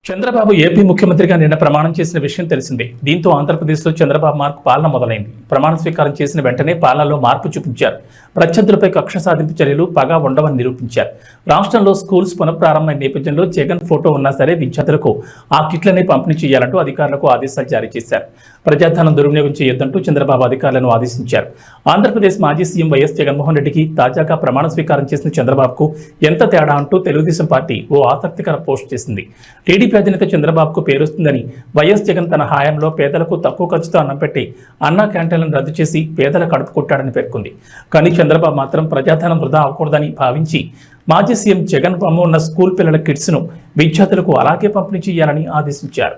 Chandrababu AP ముఖ్యమంత్రిగా నిన్న ప్రమాణం చేసిన విషయం తెలిసిందే. దీంతో ఆంధ్రప్రదేశ్లో చంద్రబాబు మార్కు పాలన మొదలైంది. ప్రమాణ స్వీకారం చేసిన వెంటనే పాలనలో మార్పు చూపించారు. ప్రత్యర్థులపై కక్ష సాధింపు చర్యలు పగా ఉండవని నిరూపించారు. రాష్ట్రంలో స్కూల్స్ పునఃప్రారంభమైన నేపథ్యంలో జగన్ ఫోటో ఉన్నా సరే విద్యార్థులకు ఆ కిట్లనే పంపిణీ చేయాలంటూ అధికారులకు ఆదేశాలు జారీ చేశారు. ప్రజాధనం దుర్వినియోగం చేయొద్దంటూ చంద్రబాబు అధికారులను ఆదేశించారు. ఆంధ్రప్రదేశ్ మాజీ సీఎం వైఎస్ జగన్మోహన్ రెడ్డికి తాజాగా ప్రమాణ స్వీకారం చేసిన చంద్రబాబుకు ఎంత తేడా అంటూ తెలుగుదేశం పార్టీ ఓ ఆసక్తికర పోస్ట్ చేసింది. టీడీపీ అధినేత చంద్రబాబుకు పేరుస్తుందని వైఎస్ జగన్ తన హయాంలో పేదలకు తక్కువ ఖర్చుతో అన్నం పెట్టి అన్నా క్యాంటీన్లను రద్దు చేసి పేదల కడుపు కొట్టాడని పేర్కొంది. కానీ చంద్రబాబు మాత్రం ప్రజాధనం వృధా అవ్వకూడదని భావించి మాజీ సీఎం జగన్ బొమ్మ ఉన్న స్కూల్ పిల్లల కిట్స్ ను విద్యార్థులకు అలాగే పంపిణీ చేయాలని ఆదేశించారు.